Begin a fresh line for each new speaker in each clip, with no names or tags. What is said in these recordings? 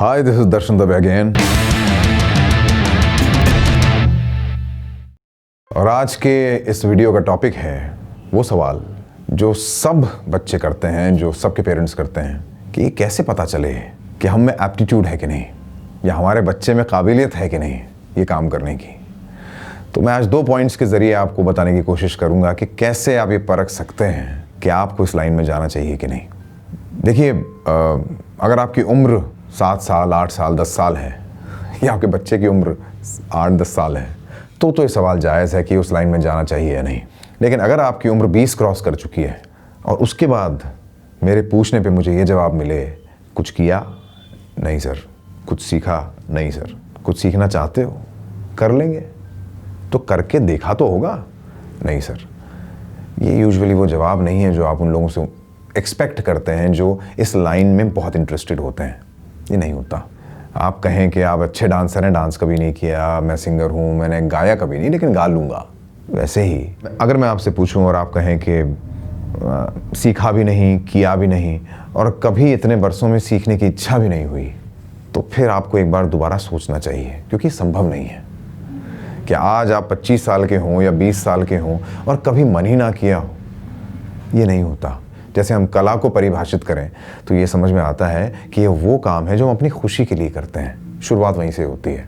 Hi, this is दर्शन दबे again. और आज के इस वीडियो का टॉपिक है वो सवाल जो सब बच्चे करते हैं, जो सबके पेरेंट्स करते हैं कि कैसे पता चले कि हम में एप्टीट्यूड है कि नहीं, या हमारे बच्चे में काबिलियत है कि नहीं ये काम करने की। तो मैं आज 2 पॉइंट्स के ज़रिए आपको बताने की कोशिश करूंगा कि कैसे आप ये परख सकते हैं कि आपको इस लाइन में जाना चाहिए कि नहीं। देखिए, अगर आपकी उम्र 7 साल, 8 साल, 10 साल है, या आपके बच्चे की उम्र 8-10 साल है, तो ये सवाल जायज़ है कि उस लाइन में जाना चाहिए या नहीं। लेकिन अगर आपकी उम्र 20 क्रॉस कर चुकी है और उसके बाद मेरे पूछने पे मुझे ये जवाब मिले, कुछ किया? नहीं सर। कुछ सीखा? नहीं सर। कुछ सीखना चाहते हो? कर लेंगे? तो करके देखा तो होगा? नहीं सर। ये यूजुअली वो जवाब नहीं है जो आप उन लोगों से एक्सपेक्ट करते हैं जो इस लाइन में बहुत इंटरेस्टेड होते हैं। ये नहीं होता। आप कहें कि आप अच्छे डांसर हैं, डांस कभी नहीं किया, मैं सिंगर हूँ, मैंने गाया कभी नहीं लेकिन गा लूँगा, वैसे ही अगर मैं आपसे पूछूं और आप कहें कि सीखा भी नहीं, किया भी नहीं और कभी इतने बरसों में सीखने की इच्छा भी नहीं हुई, तो फिर आपको एक बार दोबारा सोचना चाहिए, क्योंकि संभव नहीं है कि आज आप 25 साल के हों या 20 साल के हों और कभी मन ही ना किया हो। ये नहीं होता। जैसे हम कला को परिभाषित करें तो ये समझ में आता है कि ये वो काम है जो हम अपनी खुशी के लिए करते हैं। शुरुआत वहीं से होती है,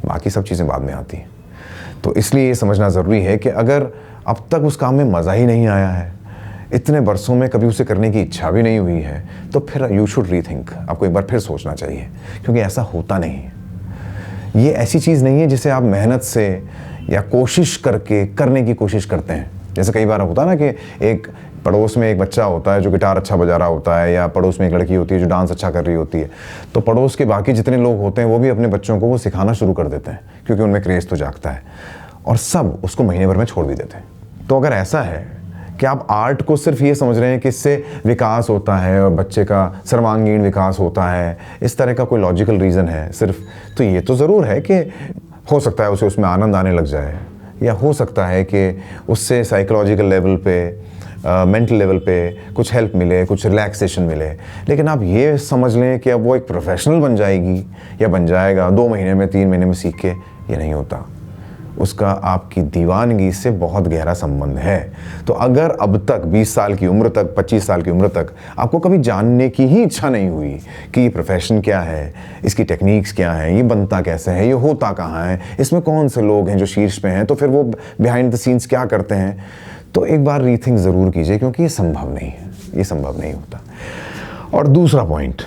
बाकी सब चीज़ें बाद में आती हैं। तो इसलिए ये समझना ज़रूरी है कि अगर अब तक उस काम में मज़ा ही नहीं आया है, इतने बरसों में कभी उसे करने की इच्छा भी नहीं हुई है, तो फिर यू शुड रीथिंक। आपको एक बार फिर सोचना चाहिए, क्योंकि ऐसा होता नहीं है। ये ऐसी चीज़ नहीं है जिसे आप मेहनत से या कोशिश करके करने की कोशिश करते हैं। जैसे कई बार होता है ना कि एक पड़ोस में एक बच्चा होता है जो गिटार अच्छा बजा रहा होता है, या पड़ोस में एक लड़की होती है जो डांस अच्छा कर रही होती है, तो पड़ोस के बाकी जितने लोग होते हैं वो भी अपने बच्चों को वो सिखाना शुरू कर देते हैं, क्योंकि उनमें क्रेज़ तो जागता है, और सब उसको महीने भर में छोड़ भी देते हैं। तो अगर ऐसा है कि आप आर्ट को सिर्फ ये समझ रहे हैं कि इससे विकास होता है और बच्चे का सर्वांगीण विकास होता है, इस तरह का कोई लॉजिकल रीज़न है सिर्फ, तो ये तो ज़रूर है कि हो सकता है उसे उसमें आनंद आने लग जाए, या हो सकता है कि उससे साइकोलॉजिकल लेवल पे, मेंटल लेवल पे कुछ हेल्प मिले, कुछ रिलैक्सेशन मिले। लेकिन आप ये समझ लें कि अब वो एक प्रोफेशनल बन जाएगी या बन जाएगा 2 महीने में, 3 महीने में सीख के, ये नहीं होता। उसका आपकी दीवानगी से बहुत गहरा संबंध है। तो अगर अब तक 20 साल की उम्र तक, 25 साल की उम्र तक आपको कभी जानने की ही इच्छा नहीं हुई कि ये प्रोफेशन क्या है, इसकी टेक्निक्स क्या हैं, ये बनता कैसे है, ये होता कहाँ है, इसमें कौन से लोग हैं जो शीर्ष पे हैं, तो फिर वो बिहाइंड द सीन्स क्या करते हैं, तो एक बार रीथिंक ज़रूर कीजिए, क्योंकि ये संभव नहीं है, ये संभव नहीं होता। और दूसरा पॉइंट,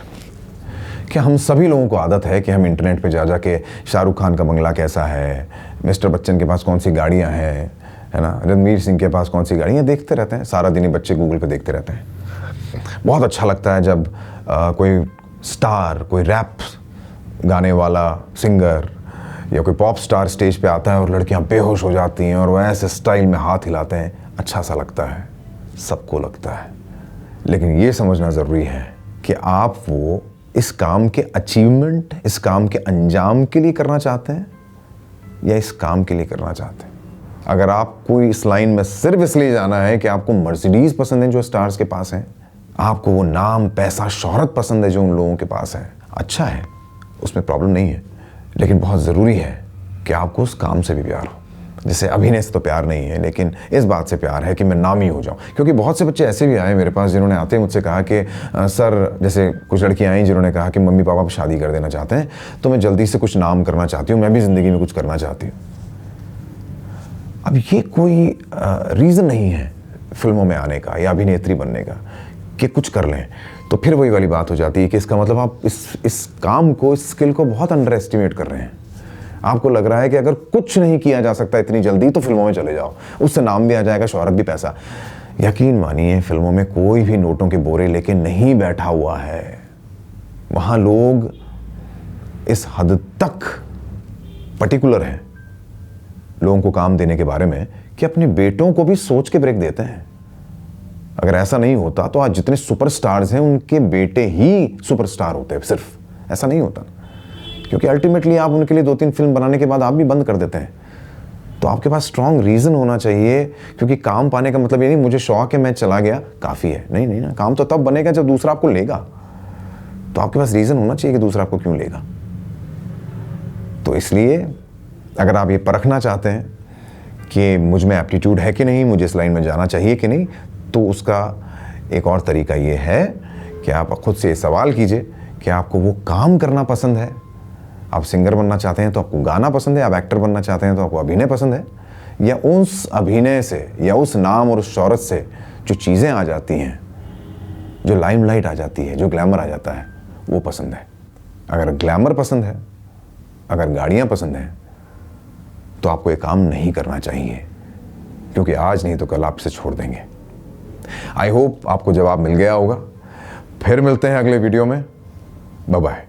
कि हम सभी लोगों को आदत है कि हम इंटरनेट पे जा के शाहरुख खान का बंगला कैसा है, मिस्टर बच्चन के पास कौन सी गाड़ियाँ हैं, है ना, रणवीर सिंह के पास कौन सी गाड़ियाँ, देखते रहते हैं सारा दिन। ही बच्चे गूगल पे देखते रहते हैं। बहुत अच्छा लगता है जब कोई स्टार, कोई रैप गाने वाला सिंगर या कोई पॉप स्टार स्टेज पे आता है और लड़कियां बेहोश हो जाती हैं और वो ऐसे स्टाइल में हाथ हिलाते हैं। अच्छा सा लगता है, सबको लगता है। लेकिन ये समझना ज़रूरी है कि आप वो इस काम के अचीवमेंट, इस काम के अंजाम के लिए करना चाहते हैं या इस काम के लिए करना चाहते हैं। अगर आपको इस लाइन में सिर्फ इसलिए जाना है कि आपको मर्सिडीज़ पसंद है जो स्टार्स के पास है, आपको वो नाम, पैसा, शोहरत पसंद है जो उन लोगों के पास है, अच्छा है, उसमें प्रॉब्लम नहीं है। लेकिन बहुत ज़रूरी है कि आपको उस काम से भी प्यार हो। जैसे अभिनय से तो प्यार नहीं है, लेकिन इस बात से प्यार है कि मैं नामी हो जाऊं। क्योंकि बहुत से बच्चे ऐसे भी आए मेरे पास जिन्होंने आते मुझसे कहा कि सर, जैसे कुछ लड़कियां आई जिन्होंने कहा कि मम्मी पापा शादी कर देना चाहते हैं, तो मैं जल्दी से कुछ नाम करना चाहती हूँ, मैं भी ज़िंदगी में कुछ करना चाहती हूँ। अब ये कोई रीज़न नहीं है फिल्मों में आने का या अभिनेत्री बनने का कि कुछ कर लें। तो फिर वही वाली बात हो जाती है कि इसका मतलब आप इस काम को, इस स्किल को बहुत अंडर एस्टिमेट कर रहे हैं। आपको लग रहा है कि अगर कुछ नहीं किया जा सकता इतनी जल्दी तो फिल्मों में चले जाओ, उससे नाम भी आ जाएगा, शोहरत भी, पैसा। यकीन मानिए, फिल्मों में कोई भी नोटों के बोरे लेके नहीं बैठा हुआ है। वहाँ लोग इस हद तक पर्टिकुलर हैं लोगों को काम देने के बारे में कि अपने बेटों को भी सोच के ब्रेक देते हैं। अगर ऐसा नहीं होता तो आज जितने सुपरस्टार्स हैं उनके बेटे ही सुपरस्टार होते हैं। सिर्फ ऐसा नहीं होता, क्योंकि अल्टीमेटली आप उनके लिए 2-3 फिल्म बनाने के बाद आप भी बंद कर देते हैं। तो आपके पास स्ट्रांग रीज़न होना चाहिए, क्योंकि काम पाने का मतलब ये नहीं मुझे शौक है मैं चला गया काफ़ी है। नहीं नहीं ना, काम तो तब बनेगा जब दूसरा आपको लेगा। तो आपके पास रीज़न होना चाहिए कि दूसरा आपको क्यों लेगा। तो इसलिए अगर आप ये परखना चाहते हैं कि मुझ में एप्टीट्यूड है कि नहीं, मुझे इस लाइन में जाना चाहिए कि नहीं, तो उसका एक और तरीका ये है कि आप खुद से ये सवाल कीजिए कि आपको वो काम करना पसंद है। आप सिंगर बनना चाहते हैं तो आपको गाना पसंद है, आप एक्टर बनना चाहते हैं तो आपको अभिनय पसंद है, या उस अभिनय से या उस नाम और उस शोहरत से जो चीज़ें आ जाती हैं, जो लाइमलाइट आ जाती है, जो ग्लैमर आ जाता है, वो पसंद है। अगर ग्लैमर पसंद है, अगर गाड़ियाँ पसंद हैं, तो आपको ये काम नहीं करना चाहिए, क्योंकि आज नहीं तो कल आप इसे छोड़ देंगे। आई होप आपको जवाब मिल गया होगा। फिर मिलते हैं अगले वीडियो में। Bye bye.